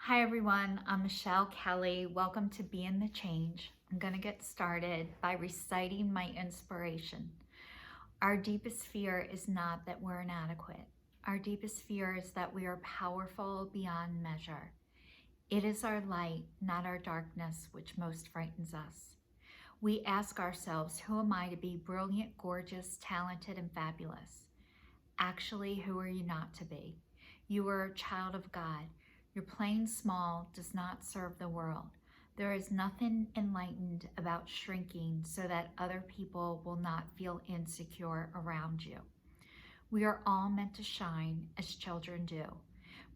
Hi everyone, I'm Michelle Kelly. Welcome to Be in the Change. I'm going to get started by reciting my inspiration. Our deepest fear is not that we're inadequate. Our deepest fear is that we are powerful beyond measure. It is our light, not our darkness, which most frightens us. We ask ourselves, who am I to be brilliant, gorgeous, talented, and fabulous? Actually, who are you not to be? You are a child of God. Your playing small does not serve the world. There is nothing enlightened about shrinking so that other people will not feel insecure around you. We are all meant to shine as children do.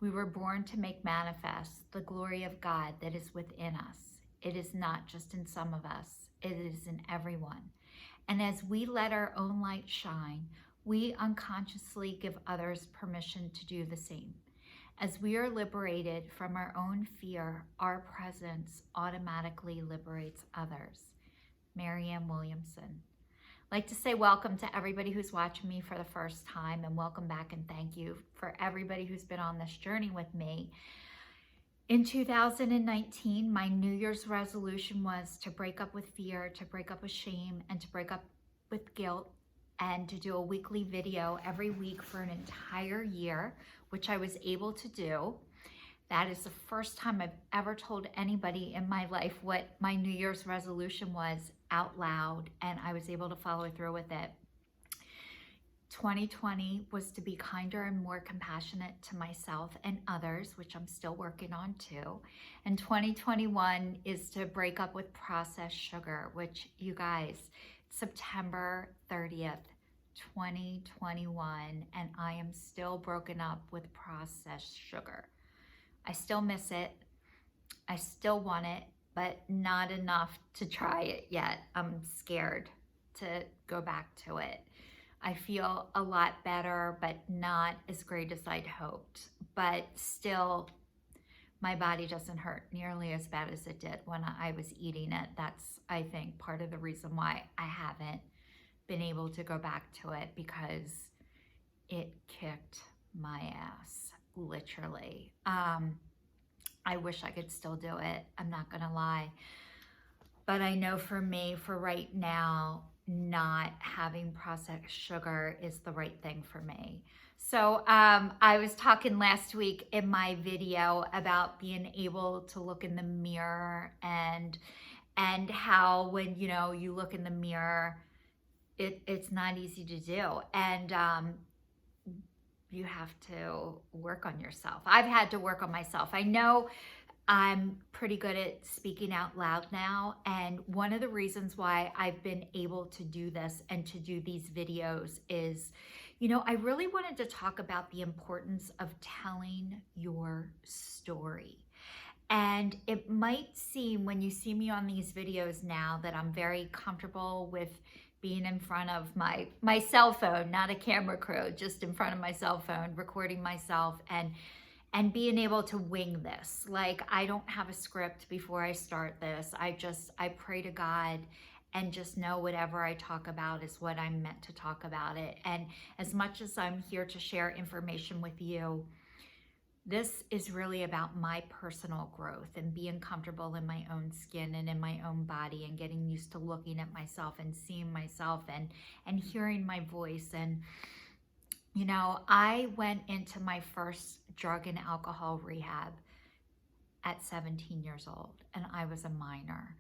We were born to make manifest the glory of God that is within us. It is not just in some of us, it is in everyone. And as we let our own light shine, we unconsciously give others permission to do the same. As we are liberated from our own fear, our presence automatically liberates others. Marianne Williamson. I'd like to say welcome to everybody who's watching me for the first time, and welcome back, and thank you for everybody who's been on this journey with me. In 2019, my New Year's resolution was to break up with fear, to break up with shame, and to break up with guilt, and to do a weekly video every week for an entire year, which I was able to do. That is the first time I've ever told anybody in my life what my New Year's resolution was out loud, and I was able to follow through with it. 2020 was to be kinder and more compassionate to myself and others, which I'm still working on too. And 2021 is to break up with processed sugar, which, you guys, September 30th, 2021, and I am still broken up with processed sugar. I still miss it. I still want it, but not enough to try it yet. I'm scared to go back to it. I feel a lot better, but not as great as I'd hoped. But still, my body doesn't hurt nearly as bad as it did when I was eating it. That's, I think, part of the reason why I haven't been able to go back to it, because it kicked my ass, literally. I wish I could still do it. I'm not gonna lie. But I know for me, for right now, not having processed sugar is the right thing for me. So I was talking last week in my video about being able to look in the mirror and how when you look in the mirror, it's not easy to do, and you have to work on yourself. I've had to work on myself. I know I'm pretty good at speaking out loud now, and one of the reasons why I've been able to do this and to do these videos is, I really wanted to talk about the importance of telling your story. And it might seem when you see me on these videos now that I'm very comfortable with being in front of my cell phone, not a camera crew, just in front of my cell phone, recording myself and being able to wing this. Like, I don't have a script before I start this. I pray to God and just know whatever I talk about is what I'm meant to talk about it. And as much as I'm here to share information with you, this is really about my personal growth and being comfortable in my own skin and in my own body, and getting used to looking at myself and seeing myself and hearing my voice. And I went into my first drug and alcohol rehab at 17 years old, and I was a minor.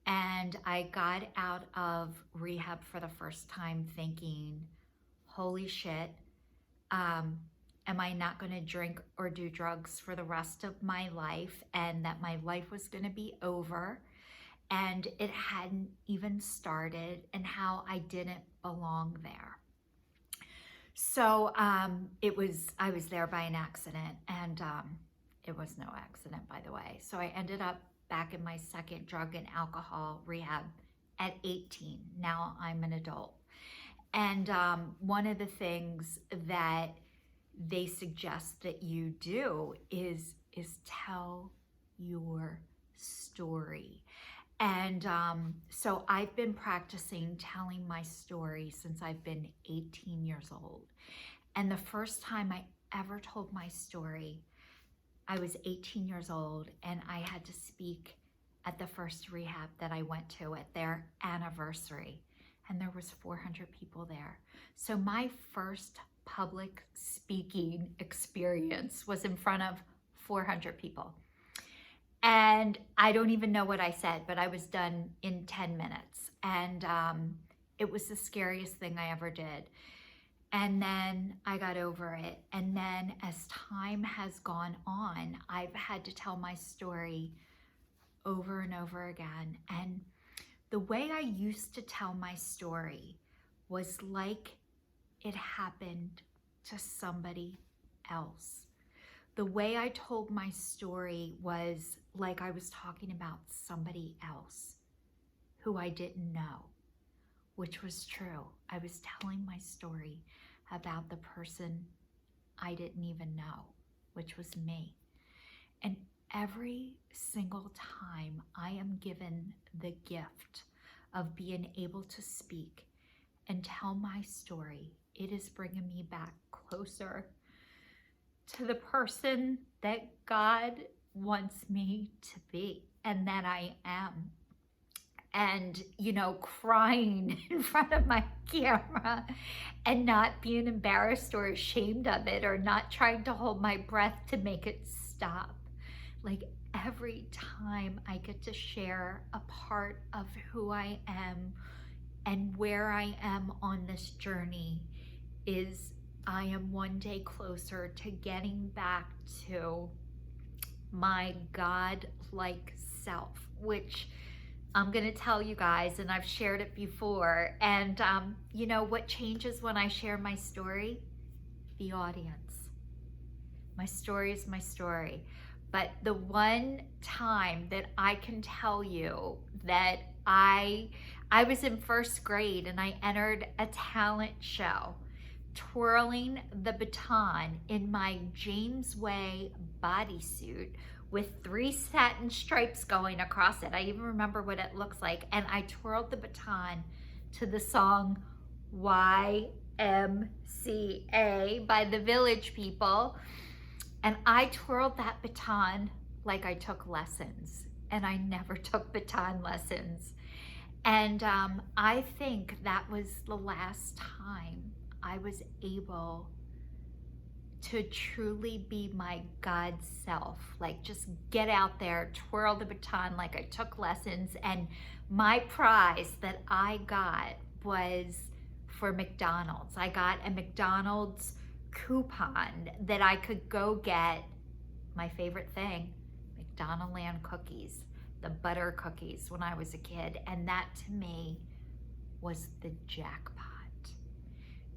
And I got out of rehab for the first time thinking, holy shit, am I not going to drink or do drugs for the rest of my life, and that my life was going to be over, and it hadn't even started, and how I didn't belong there. So I was there by an accident, and it was no accident, by the way. So I ended up back in my second drug and alcohol rehab at 18. Now I'm an adult. And one of the things that they suggest that you do is tell your story. And so I've been practicing telling my story since I've been 18 years old. And the first time I ever told my story, I was 18 years old and I had to speak at the first rehab that I went to at their anniversary. And there was 400 people there. So my first public speaking experience was in front of 400 people. And I don't even know what I said, but I was done in 10 minutes. And it was the scariest thing I ever did. And then I got over it. And then as time has gone on, I've had to tell my story over and over again. And the way I used to tell my story was like it happened to somebody else. The way I told my story was like I was talking about somebody else who I didn't know, which was true. I was telling my story about the person I didn't even know, which was me. And every single time I am given the gift of being able to speak and tell my story, it is bringing me back closer to the person that God wants me to be and that I am. And, you know, crying in front of my camera and not being embarrassed or ashamed of it or not trying to hold my breath to make it stop. Like every time I get to share a part of who I am and where I am on this journey is I am one day closer to getting back to my God-like self, which I'm going to tell you guys, and I've shared it before. And you know what changes when I share my story? The audience. My story is my story. But the one time that I can tell you that I was in first grade and I entered a talent show, twirling the baton in my James Way bodysuit with 3 satin stripes going across it. I even remember what it looks like. And I twirled the baton to the song YMCA by the Village People. And I twirled that baton like I took lessons. And I never took baton lessons. And I think that was the last time I was able to truly be my God self, like just get out there, twirl the baton like I took lessons. And my prize that I got was for McDonald's. I got a McDonald's coupon that I could go get my favorite thing, McDonald Land cookies, the butter cookies when I was a kid. And that to me was the jackpot.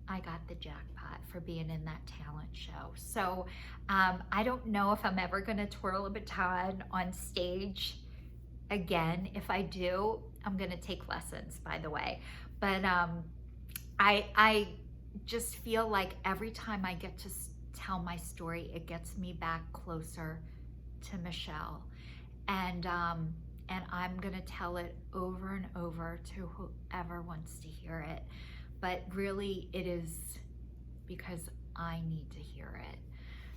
I got the jackpot for being in that talent show. So I don't know if I'm ever gonna twirl a baton on stage again. If I do, I'm gonna take lessons, by the way. But I just feel like every time I get to tell my story, it gets me back closer to Michelle. And I'm gonna tell it over and over to whoever wants to hear it. But really it is because I need to hear it.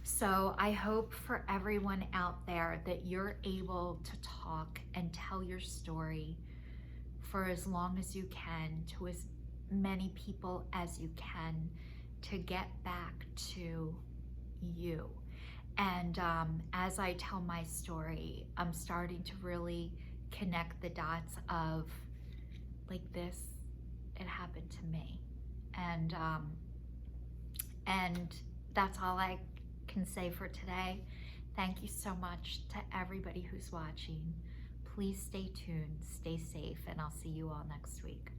So I hope for everyone out there that you're able to talk and tell your story for as long as you can to as many people as you can to get back to you. And as I tell my story, I'm starting to really connect the dots of like this, it happened to me. And that's all I can say for today. Thank you so much to everybody who's watching. Please stay tuned, stay safe, and I'll see you all next week.